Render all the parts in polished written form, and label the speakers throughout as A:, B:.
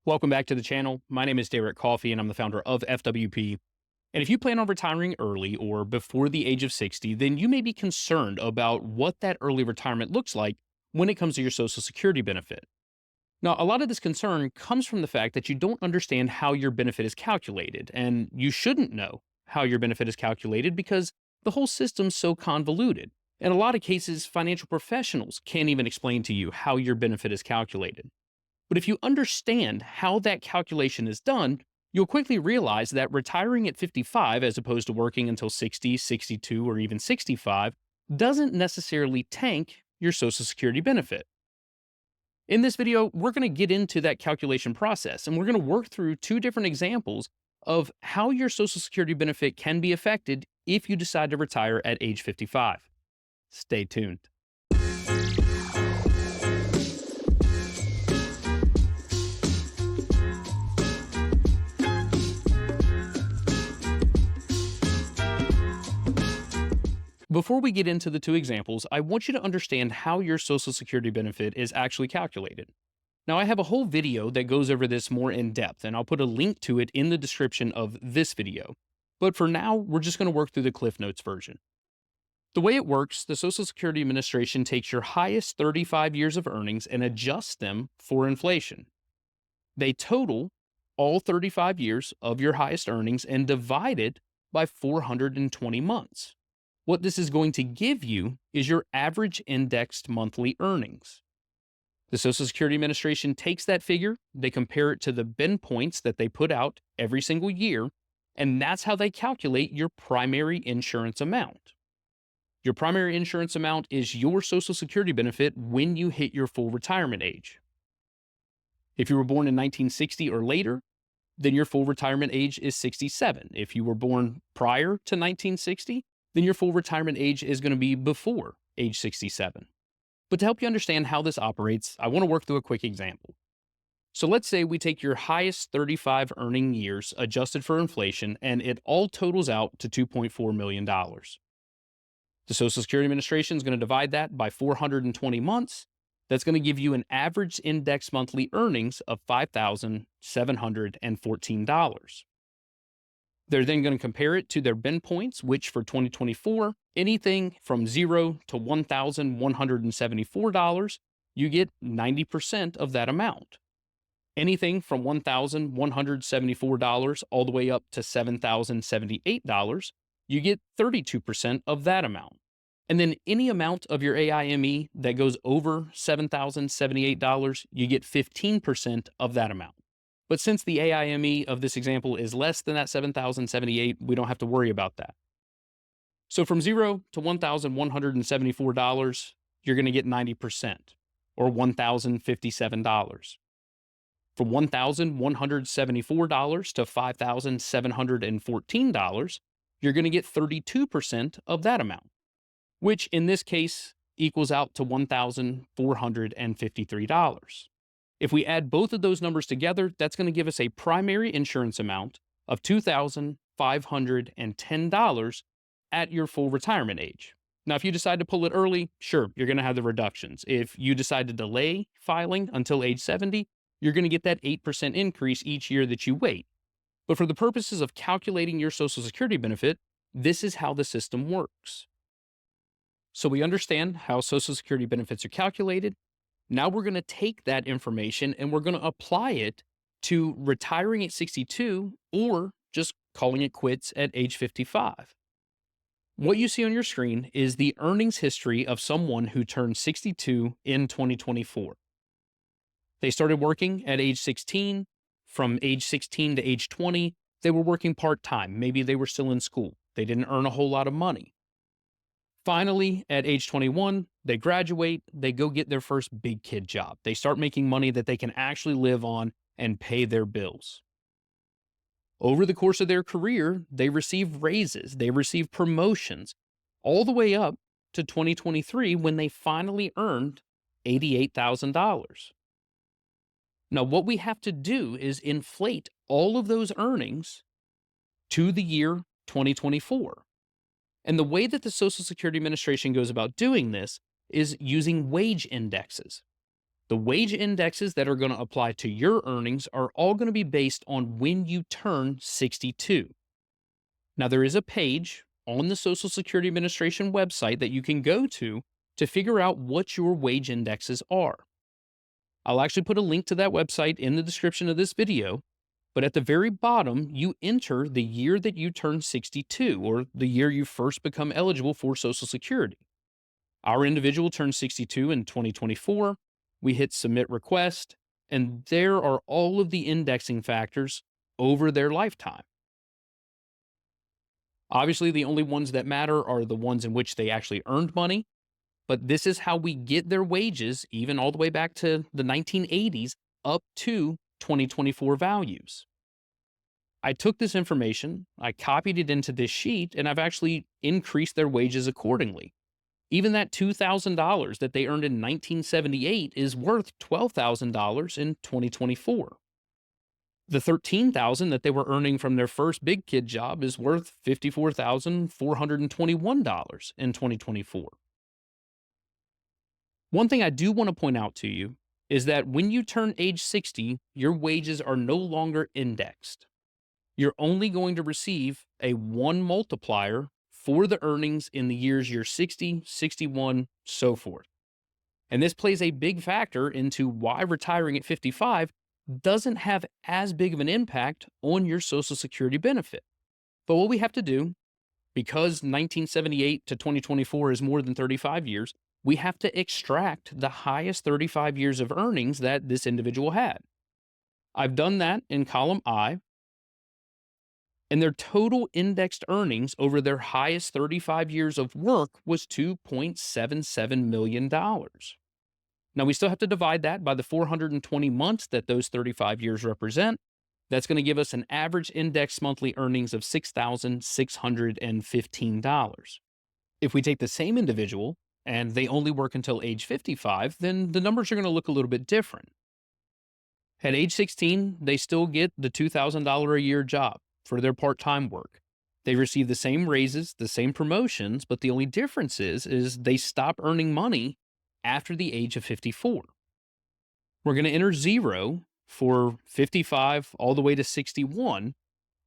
A: Welcome back to the channel. My name is Derek Coffey, and I'm the founder of FWP. And if you plan on retiring early or before the age of 60, then you may be concerned about what that early retirement looks like when it comes to your Social Security benefit. Now, a lot of this concern comes from the fact that you don't understand how your benefit is calculated, and you shouldn't know how your benefit is calculated because the whole system's so convoluted. In a lot of cases, financial professionals can't even explain to you how your benefit is calculated. But if you understand how that calculation is done, you'll quickly realize that retiring at 55 as opposed to working until 60, 62, or even 65 doesn't necessarily tank your Social Security benefit. In this video, we're going to get into that calculation process and we're going to work through two different examples of how your Social Security benefit can be affected if you decide to retire at age 55. Stay tuned. Before we get into the two examples, I want you to understand how your Social Security benefit is actually calculated. Now, I have a whole video that goes over this more in depth, and I'll put a link to it in the description of this video. But for now, we're just going to work through the Cliff Notes version. The way it works, the Social Security Administration takes your highest 35 years of earnings and adjusts them for inflation. They total all 35 years of your highest earnings and divide it by 420 months. What this is going to give you is your average indexed monthly earnings. The Social Security Administration takes that figure, they compare it to the Ben points that they put out every single year, and that's how they calculate your primary insurance amount. Your primary insurance amount is your Social Security benefit when you hit your full retirement age. If you were born in 1960 or later, then your full retirement age is 67. If you were born prior to 1960, then your full retirement age is going to be before age 67. But to help you understand how this operates, I want to work through a quick example. So let's say we take your highest 35 earning years adjusted for inflation, and it all totals out to $2.4 million. The Social Security Administration is going to divide that by 420 months. That's going to give you an average index monthly earnings of $5,714. They're then going to compare it to their Ben points, which for 2024, anything from $0 to $1,174, you get 90% of that amount. Anything from $1,174 all the way up to $7,078, you get 32% of that amount. And then any amount of your AIME that goes over $7,078, you get 15% of that amount. But since the AIME of this example is less than that $7,078, we don't have to worry about that. So from $0 to $1,174, you're going to get 90%, or $1,057. From $1,174 to $5,714, you're going to get 32% of that amount, which in this case equals out to $1,453. If we add both of those numbers together, that's going to give us a primary insurance amount of $2,510 at your full retirement age. Now, if you decide to pull it early, sure, you're going to have the reductions. If you decide to delay filing until age 70, you're going to get that 8% increase each year that you wait. But for the purposes of calculating your Social Security benefit, this is how the system works. So we understand how Social Security benefits are calculated. Now we're going to take that information and we're going to apply it to retiring at 62 or just calling it quits at age 55. What you see on your screen is the earnings history of someone who turned 62 in 2024. They started working at age 16. From age 16 to age 20, they were working part-time. Maybe they were still in school. They didn't earn a whole lot of money. Finally, at age 21, they graduate, they go get their first big kid job. They start making money that they can actually live on and pay their bills. Over the course of their career, they receive raises, they receive promotions, all the way up to 2023 when they finally earned $88,000. Now, what we have to do is inflate all of those earnings to the year 2024. And the way that the Social Security Administration goes about doing this is using wage indexes. The wage indexes that are going to apply to your earnings are all going to be based on when you turn 62. Now, there is a page on the Social Security Administration website that you can go to figure out what your wage indexes are. I'll actually put a link to that website in the description of this video, but at the very bottom, you enter the year that you turn 62 or the year you first become eligible for Social Security. Our individual turned 62 in 2024. We hit submit request, and there are all of the indexing factors over their lifetime. Obviously, the only ones that matter are the ones in which they actually earned money, but this is how we get their wages, even all the way back to the 1980s, up to 2024 values. I took this information, I copied it into this sheet, and I've actually increased their wages accordingly. Even that $2,000 that they earned in 1978 is worth $12,000 in 2024. The $13,000 that they were earning from their first big kid job is worth $54,421 in 2024. One thing I do want to point out to you is that when you turn age 60, your wages are no longer indexed. You're only going to receive a 1 multiplier for the earnings in the years you're 60, 61, so forth. And this plays a big factor into why retiring at 55 doesn't have as big of an impact on your Social Security benefit. But what we have to do, because 1978 to 2024 is more than 35 years, we have to extract the highest 35 years of earnings that this individual had. I've done that in column I, and their total indexed earnings over their highest 35 years of work was $2.77 million. Now, we still have to divide that by the 420 months that those 35 years represent. That's going to give us an average index monthly earnings of $6,615. If we take the same individual and they only work until age 55, then the numbers are going to look a little bit different. At age 16, they still get the $2,000 a year job for their part-time work. They receive the same raises, the same promotions, but the only difference is they stop earning money after the age of 54. We're going to enter 0 for 55 all the way to 61,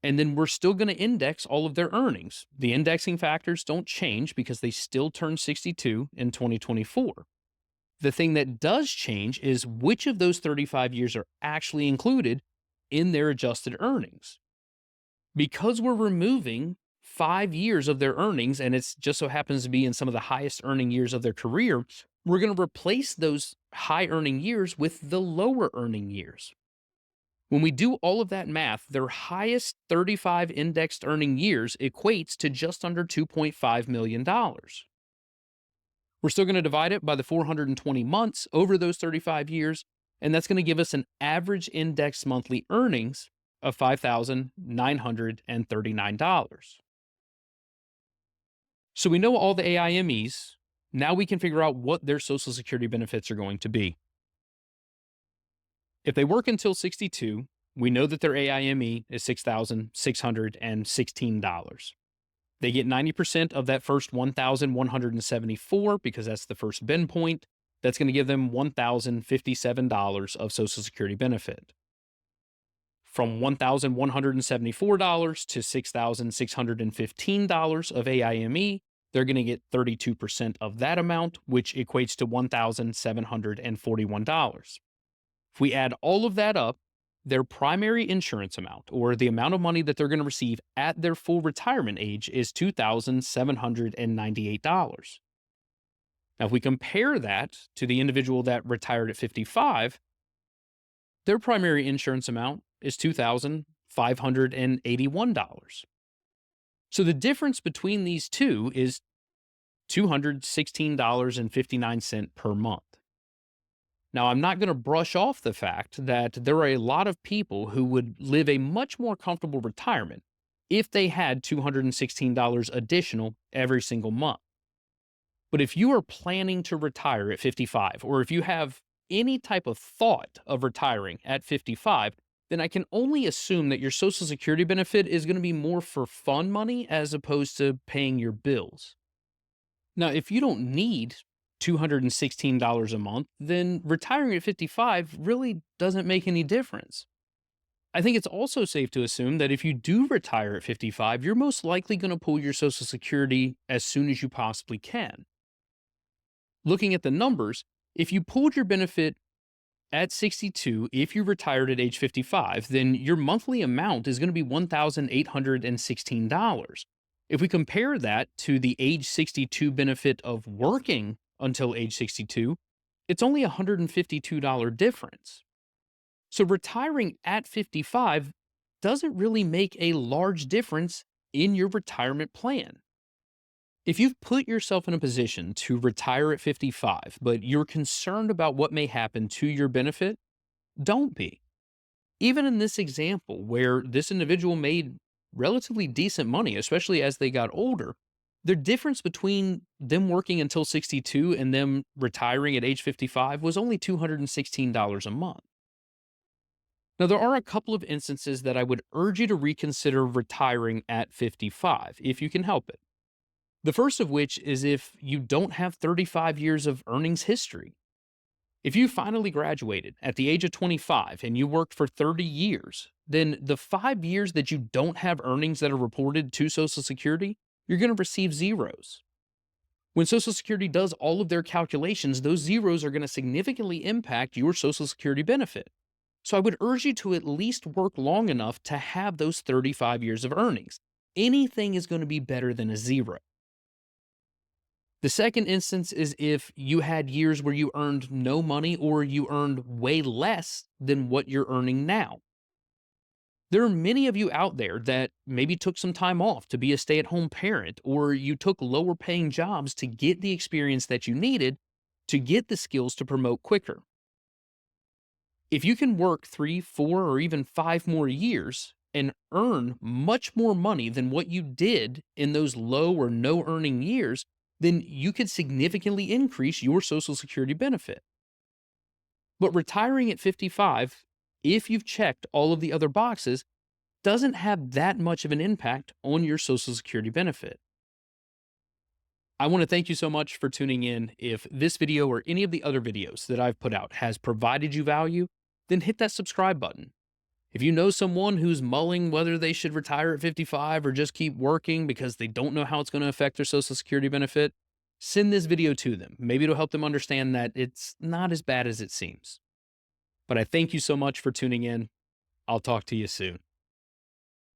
A: and then we're still going to index all of their earnings. The indexing factors don't change because they still turn 62 in 2024. The thing that does change is which of those 35 years are actually included in their adjusted earnings. Because we're removing 5 years of their earnings, and it just so happens to be in some of the highest earning years of their career, we're going to replace those high earning years with the lower earning years. When we do all of that math, their highest 35 indexed earning years equates to just under $2.5 million. We're still going to divide it by the 420 months over those 35 years, and that's going to give us an average index monthly earnings of $5,939. So we know all the AIMEs. Now we can figure out what their Social Security benefits are going to be. If they work until 62, we know that their AIME is $6,616. They get 90% of that first $1,174 because that's the first bend point. That's going to give them $1,057 of Social Security benefit. From $1,174 to $6,615 of AIME, they're going to get 32% of that amount, which equates to $1,741. If we add all of that up, their primary insurance amount, or the amount of money that they're going to receive at their full retirement age, is $2,798. Now, if we compare that to the individual that retired at 55, their primary insurance amount is $2,581. So the difference between these two is $216.59 per month. Now, I'm not going to brush off the fact that there are a lot of people who would live a much more comfortable retirement if they had $216 additional every single month. But if you are planning to retire at 55, or if you have any type of thought of retiring at 55, then I can only assume that your Social Security benefit is going to be more for fun money as opposed to paying your bills. Now, if you don't need $216 a month, then retiring at 55 really doesn't make any difference. I think it's also safe to assume that if you do retire at 55, you're most likely going to pull your Social Security as soon as you possibly can. Looking at the numbers, if you pulled your benefit at 62, if you retired at age 55, then your monthly amount is going to be $1,816. If we compare that to the age 62 benefit of working until age 62, it's only a $152 difference. So retiring at 55 doesn't really make a large difference in your retirement plan. If you've put yourself in a position to retire at 55, but you're concerned about what may happen to your benefit, don't be. Even in this example, where this individual made relatively decent money, especially as they got older, the difference between them working until 62 and them retiring at age 55 was only $216 a month. Now, there are a couple of instances that I would urge you to reconsider retiring at 55 if you can help it. The first of which is if you don't have 35 years of earnings history. If you finally graduated at the age of 25 and you worked for 30 years, then the 5 years that you don't have earnings that are reported to Social Security, you're going to receive zeros. When Social Security does all of their calculations, those zeros are going to significantly impact your Social Security benefit. So I would urge you to at least work long enough to have those 35 years of earnings. Anything is going to be better than a zero. The second instance is if you had years where you earned no money or you earned way less than what you're earning now. There are many of you out there that maybe took some time off to be a stay at home parent, or you took lower paying jobs to get the experience that you needed to get the skills to promote quicker. If you can work 3, 4, or even 5 more years and earn much more money than what you did in those low or no earning years, then you could significantly increase your Social Security benefit. But retiring at 55, if you've checked all of the other boxes, doesn't have that much of an impact on your Social Security benefit. I want to thank you so much for tuning in. If this video or any of the other videos that I've put out has provided you value, then hit that subscribe button. If you know someone who's mulling whether they should retire at 55 or just keep working because they don't know how it's going to affect their Social Security benefit, send this video to them. Maybe it'll help them understand that it's not as bad as it seems. But I thank you so much for tuning in. I'll talk to you soon.